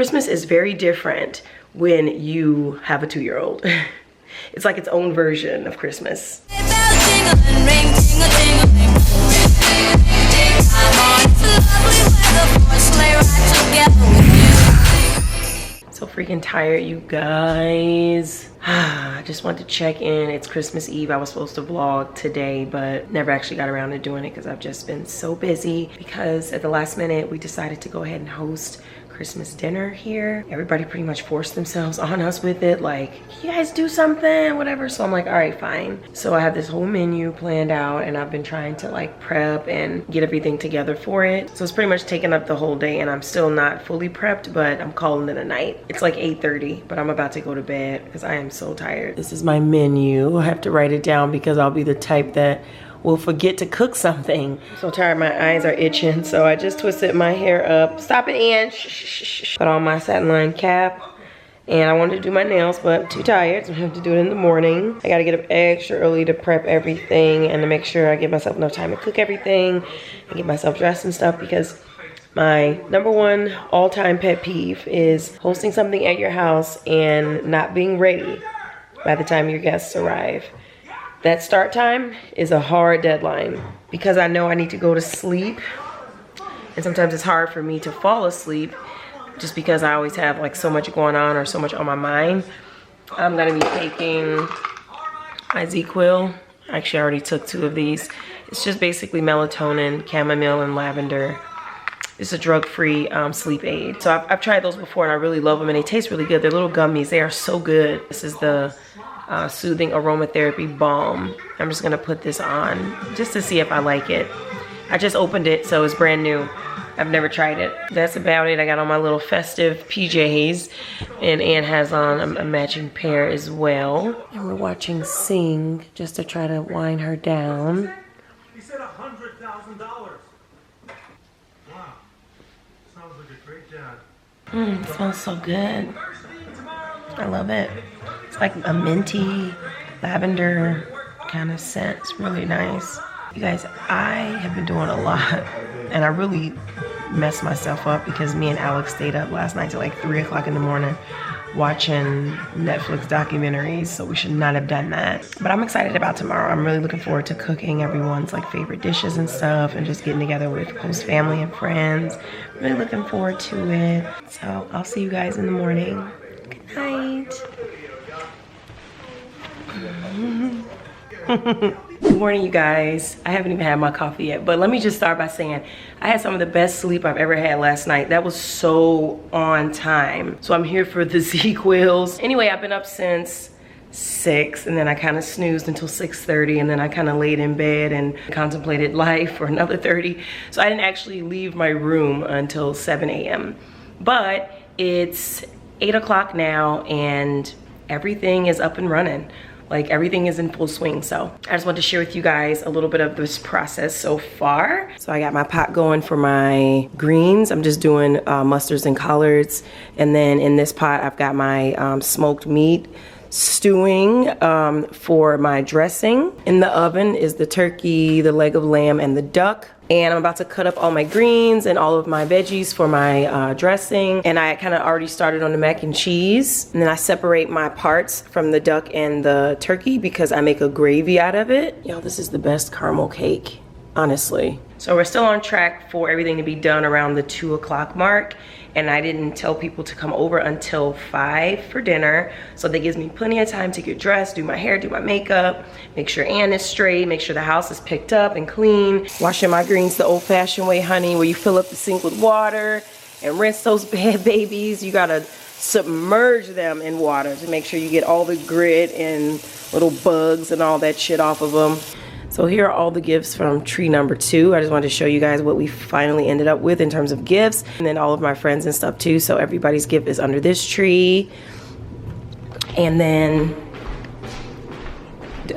Christmas is very different when you have a 2-year-old. It's like its own version of Christmas. So freaking tired, you guys. I just want to check in. It's Christmas Eve. I was supposed to vlog today, but never actually got around to doing it because I've just been so busy. Because at the last minute, we decided to go ahead and host Christmas dinner here. Everybody pretty much forced themselves on us with it, like, you guys do something, whatever. So I'm like, all right, fine. So I have this whole menu planned out, and I've been trying to like prep and get everything together for it. So it's pretty much taken up the whole day, and I'm still not fully prepped, but I'm calling it a night. It's like 8:30, but I'm about to go to bed because I am so tired. This is my menu. I have to write it down because I'll be the type that will forget to cook something. I'm so tired, my eyes are itching, so I just twisted my hair up. Stop it, Ann. Shh, shh, shh. Put on my satin line cap, and I wanted to do my nails, but I'm too tired, so I have to do it in the morning. I gotta get up extra early to prep everything and to make sure I give myself enough time to cook everything and get myself dressed and stuff, because my #1 all-time pet peeve is hosting something at your house and not being ready by the time your guests arrive. That start time is a hard deadline because I know I need to go to sleep, and sometimes it's hard for me to fall asleep just because I always have like so much going on or so much on my mind. I'm gonna be taking my ZQuil. Actually, I already took 2 of these. It's just basically melatonin, chamomile, and lavender. It's a drug-free sleep aid. So I've tried those before, and I really love them, and they taste really good. They're little gummies. They are so good. This is the Soothing Aromatherapy Balm. I'm just gonna put this on just to see if I like it. I just opened it, so it's brand new. I've never tried it. That's about it. I got on my little festive PJs, and Ann has on a matching pair as well. And we're watching Sing just to try to wind her down. He said $100,000. Wow, sounds like a great dad. It smells so good. I love it. It's like a minty lavender kind of scent. It's really nice. You guys, I have been doing a lot, and I really messed myself up because me and Alex stayed up last night till like 3 o'clock in the morning watching Netflix documentaries, so we should not have done that. But I'm excited about tomorrow. I'm really looking forward to cooking everyone's like favorite dishes and stuff, and just getting together with close family and friends. Really looking forward to it. So I'll see you guys in the morning. Good night. Good morning, you guys. I haven't even had my coffee yet, but let me just start by saying I had some of the best sleep I've ever had last night. That was so on time. So I'm here for the ZQuils. Anyway, I've been up since 6, and then I kind of snoozed until 6:30, and then I kind of laid in bed and contemplated life for another 30. So I didn't actually leave my room until 7 a.m. But it's 8 o'clock now, and everything is up and running. Like, everything is in full swing. So I just wanted to share with you guys a little bit of this process so far. So I got my pot going for my greens. I'm just doing mustards and collards. And then in this pot, I've got my smoked meat stewing for my dressing. In the oven is the turkey, the leg of lamb, and the duck. And I'm about to cut up all my greens and all of my veggies for my dressing. And I kind of already started on the mac and cheese. And then I separate my parts from the duck and the turkey because I make a gravy out of it. Yo, this is the best caramel cake, honestly. So we're still on track for everything to be done around the 2 o'clock mark. And I didn't tell people to come over until 5 for dinner. So that gives me plenty of time to get dressed, do my hair, do my makeup, make sure Ann is straight, make sure the house is picked up and clean. Washing my greens the old fashioned way, honey, where you fill up the sink with water and rinse those bad babies. You gotta submerge them in water to make sure you get all the grit and little bugs and all that shit off of them. So here are all the gifts from tree number 2. I just wanted to show you guys what we finally ended up with in terms of gifts, and then all of my friends and stuff too. So everybody's gift is under this tree. And then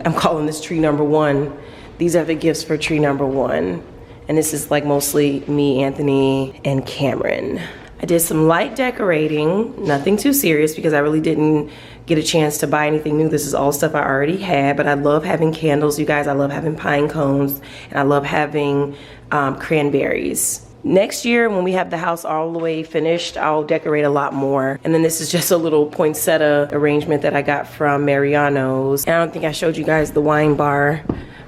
I'm calling this tree number 1. These are the gifts for tree number 1. And this is like mostly me, Anthony, and Cameron. I did some light decorating, nothing too serious because I really didn't get a chance to buy anything new. This is all stuff I already had, but I love having candles, you guys. I love having pine cones, and I love having cranberries. Next year, when we have the house all the way finished, I'll decorate a lot more. And then this is just a little poinsettia arrangement that I got from Mariano's. And I don't think I showed you guys the wine bar.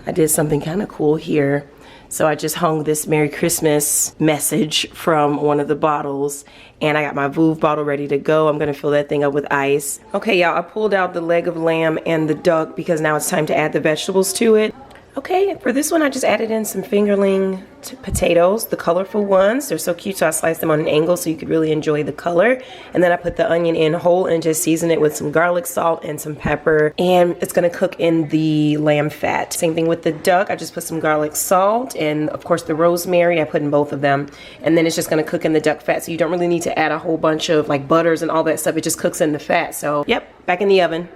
I did something kind of cool here. So I just hung this Merry Christmas message from one of the bottles. And I got my Vouv bottle ready to go. I'm gonna fill that thing up with ice. Okay, y'all, I pulled out the leg of lamb and the duck because now it's time to add the vegetables to it. Okay, for this one, I just added in some fingerling potatoes, the colorful ones. They're so cute, so I sliced them on an angle so you could really enjoy the color. And then I put the onion in whole and just season it with some garlic salt and some pepper. And it's gonna cook in the lamb fat. Same thing with the duck. I just put some garlic salt and of course the rosemary, I put in both of them. And then it's just gonna cook in the duck fat. So you don't really need to add a whole bunch of like butters and all that stuff. It just cooks in the fat. So yep, back in the oven.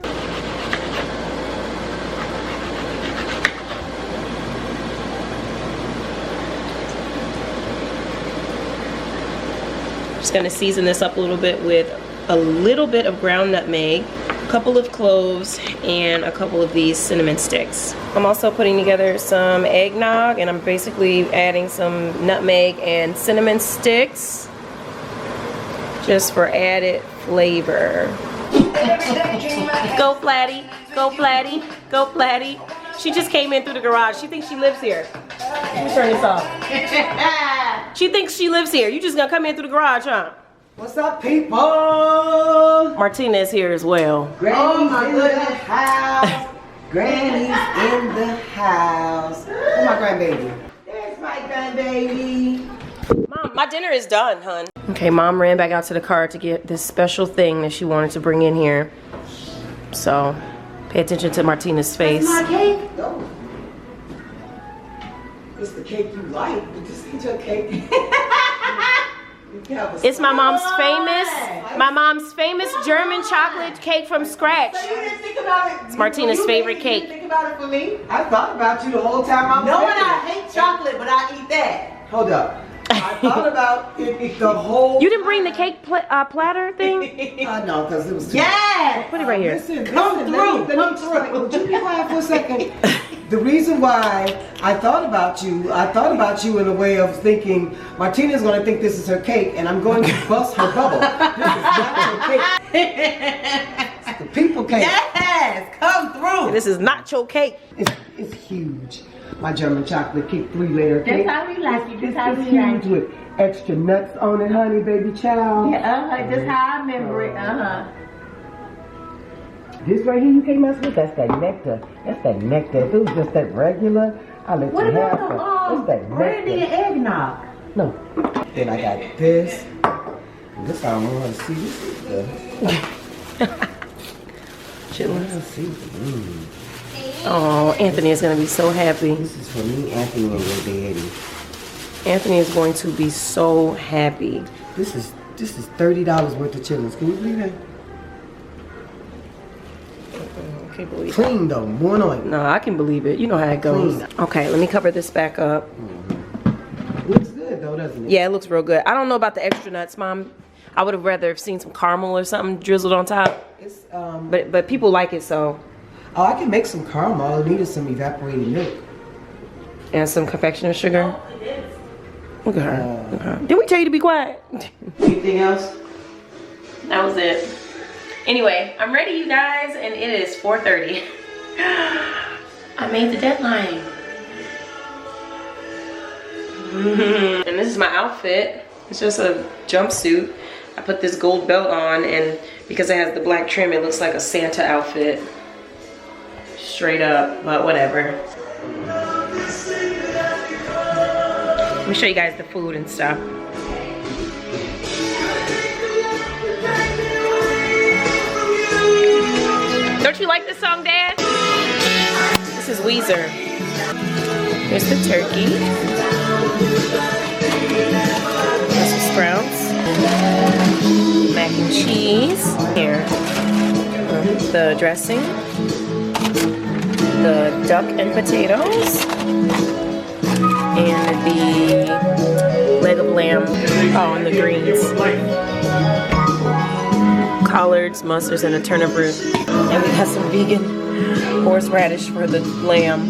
Just gonna season this up a little bit with a little bit of ground nutmeg, a couple of cloves, and a couple of these cinnamon sticks. I'm also putting together some eggnog, and I'm basically adding some nutmeg and cinnamon sticks just for added flavor. Go Flatty, go Flatty, go Flatty. She just came in through the garage. She thinks she lives here. Let me turn this off. She thinks she lives here. You just gonna come in through the garage, huh? What's up, people? Martina's here as well. Granny's in the house. Granny's in the house. Where's my grandbaby? There's my grandbaby. Mom, my dinner is done, hun. Okay, Mom ran back out to the car to get this special thing that she wanted to bring in here. So, pay attention to Martina's face. That's my cake? No. It's the cake you like, but this ain't your cake. It's my mom's famous German chocolate cake from scratch. So you didn't think about it. It's Martina's favorite cake. You didn't think about it for me? I thought about you the whole time I was No, and I hate chocolate, but I eat that. Hold up. I thought about it the whole You didn't bring the cake platter thing? No, because it was too Yes! Put it right here. Listen, Come through. Would you be quiet for a second? The reason why I thought about you in a way of thinking Martina's going to think this is her cake, and I'm going to bust her bubble. This is not her cake. It's the people cake. Yes! Come through! This is not your cake. It's huge. My German chocolate cake 3-layer cake. That's how we like it. That's how It's we like huge it. with extra nuts on it, honey, baby child. Yeah, that's how I remember it. This right here you can't mess with. That's that nectar. That's that nectar. If it was just that regular, I'll let What you have it. about That's that brandy nectar. and eggnog? No. Then I got this. And this I don't want to see. This is the. Chitlins. Let's see. Oh, Anthony is gonna be so happy. This is for me, Anthony, and your daddy. Anthony is going to be so happy. This is $30 worth of chitlins. Can you believe that? I can't believe it. Clean though, more oil. No, I can believe it. You know how it goes. Clean. Okay, let me cover this back up. Looks good though, doesn't it? Yeah, it looks real good. I don't know about the extra nuts, Mom. I would have rather seen some caramel or something drizzled on top. It's But people like it, so. Oh, I can make some caramel. All I need is some evaporated milk. And some confectioner sugar. Look at her. Look at her. Did we tell you to be quiet? Anything else? That was it. Anyway, I'm ready, you guys, and it is 4:30. I made the deadline. And this is my outfit. It's just a jumpsuit. I put this gold belt on, and because it has the black trim, it looks like a Santa outfit. Straight up, but whatever. Let me show you guys the food and stuff. Don't you like this song, Dad? This is Weezer. Here's the turkey. Here's some sprouts. Mac and cheese. Here. The dressing. The duck and potatoes. And the leg of lamb. Oh, and the greens. Collards, mustards, and a turnip root. And we got some vegan horseradish for the lamb.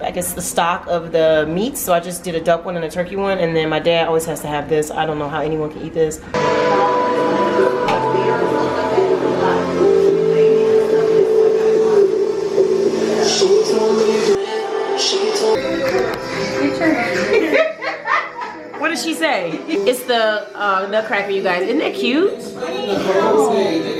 I I guess the stock of the meats. So I just did a duck one and a turkey one, and then my dad always has to have this. I don't know how anyone can eat this. What did she say? It's the nutcracker, you guys. Isn't that cute?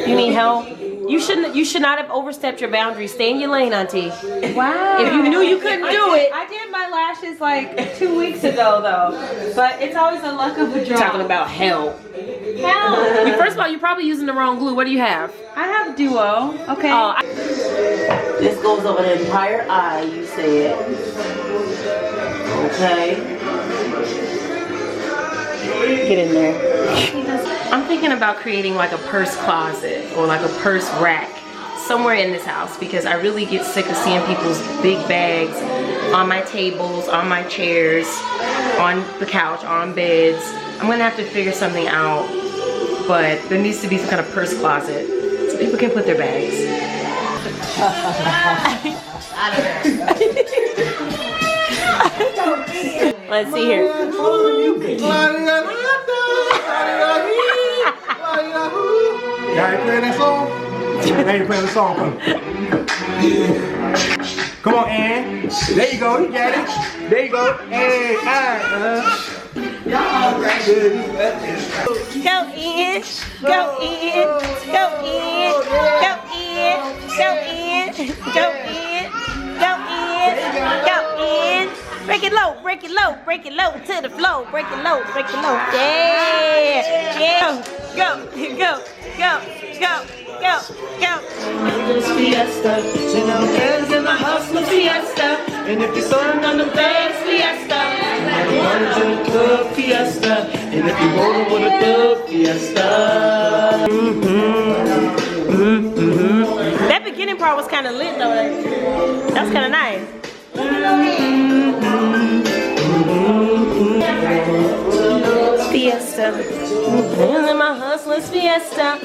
You need help? You should not have overstepped your boundaries. Stay in your lane, auntie. Wow. If you knew you couldn't do it. I did my lashes like 2 weeks ago though. But it's always a luck of the draw. Talking about help. Hell. First of all, you're probably using the wrong glue. What do you have? I have Duo. Okay. This goes over the entire eye, you said. Okay. Get in there. I'm thinking about creating like a purse closet or like a purse rack somewhere in this house, because I really get sick of seeing people's big bags on my tables, on my chairs, on the couch, on beds. I'm gonna have to figure something out, but there needs to be some kind of purse closet so people can put their bags. Let's see here. Y'all ain't playing that song? Now you playing the song. Come on, Ann. There you go. You got it. There you go. Hey, alright. Go in, go in, go in, go in, go in, go in, go in, go in. Break it low, break it low, break it low to the floor. Break it low, break it low. Yeah, yeah. Go, go, go, go, go, go. This fiesta, and I'm hands in the hustler fiesta. And if you're throwing on the bags fiesta, I'm going to the club fiesta. And if you're rolling with a dub fiesta. That beginning part was kind of lit though. That was kind of nice. Fiesta, and my hustler's fiesta.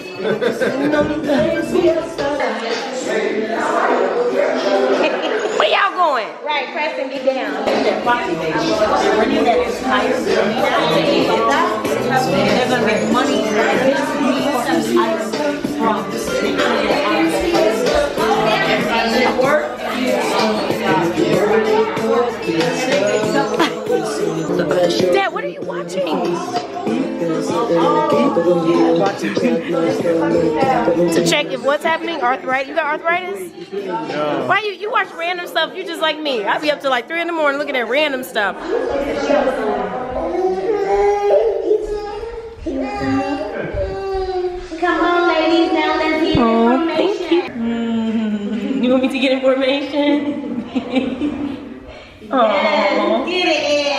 Where y'all going? Right, press and get down. They're running that entire building out. They're gonna make money. Dad, what are you watching? To check if what's happening? Arthritis? You got arthritis? No. Why you watch random stuff? You just like me. I be up to like 3 in the morning looking at random stuff. Come on, ladies, now let's get information. You want me to get information? Yes, get it, Ed.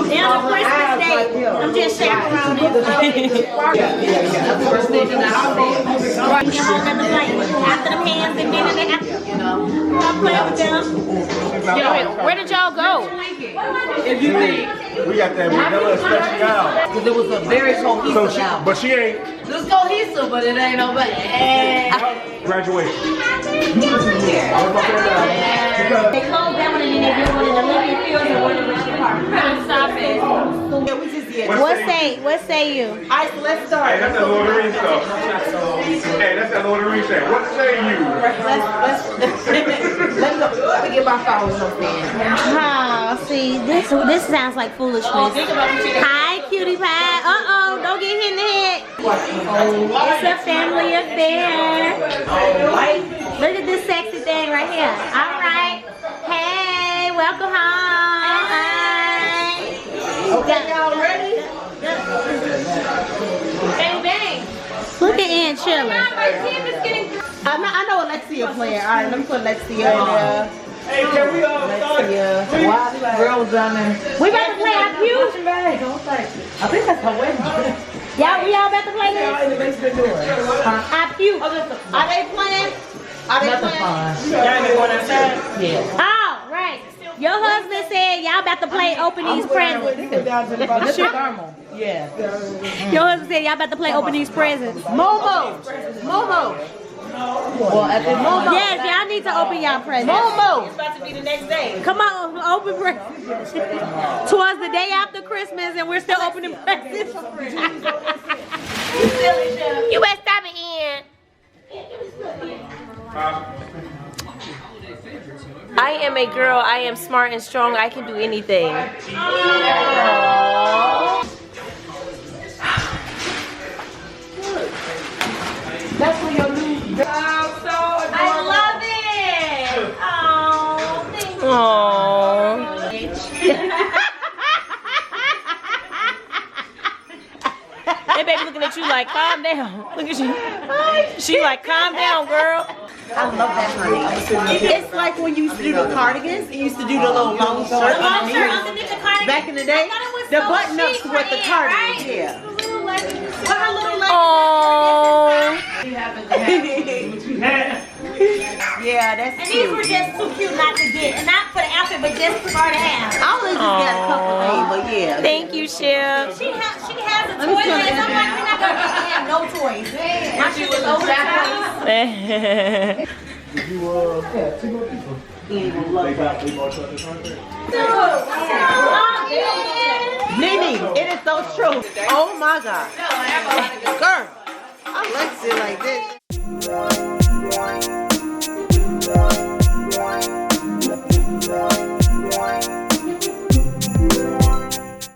Now the Christmas day. I'm just chaperoning. Get home at the plate. After the pans and then and after. I'll play with them. Where did y'all go? If you think we got that vanilla special. Because it was a very cohesive album. But she ain't. It's cohesive, but it ain't nobody. Graduation. They close that one and then they do one in the Olympic Fields and one in Richmond Park. Stop it. What say you? Alright, so let's start. Hey, that's that Lord of the Rings stuff. Hey, that's that Lord of the Rings stuff. What say you? Let me get my followers up there. Oh, see, this sounds like foolishness. Hi, cutie pie. Uh-oh, don't get hit in the head. It's a family affair. Look at this sexy thing right here. All right. Hey, welcome home. Hi. Okay, y'all ready? Bang, bang. Look at Ann chilling. My team is getting through. I know Alexia playing. All right, let me put Alexia in there. Hey, can we all start? Alexia. Girls down there. We about to play our cue. I think that's her wedding. We all about to play Y'all this? in the basement doing. Our cue. Are they playing? Are they playing? Y'all been going outside? Yeah. Oh, right. Your husband said y'all about to play open these presents. This is thermal. Yeah. Your husband said y'all about to play open these presents. Momo. Well, at the moment. Yes, y'all need to open y'all presents. Momo. It's about to be the next day. Come on, open presents. Twas the day after Christmas and we're still opening presents. You better stop it, Ian. I am a girl. I am smart and strong. I can do anything. That's for your new. I love it. Oh, thank you. Aww. That baby looking at you like, calm down. Look at you. She like, calm down, girl. I love that, honey. It's like when you used to do the cardigans. You used to do the little long shirt Underneath the cardigan. back in the day. The button ups chic with the right cardigans. here, Yeah. Put her little leg. Aww. Yeah, that's And these were cute. just too cute not to get. And not for the outfit, but just for her to have. I only just got a couple things, but yeah. Thank you, Chef. She has a toy list. I'm like, we're not going to have no toys. Now she was over the toys. Nene, it is so true. Oh my God. Girl, I like it like this.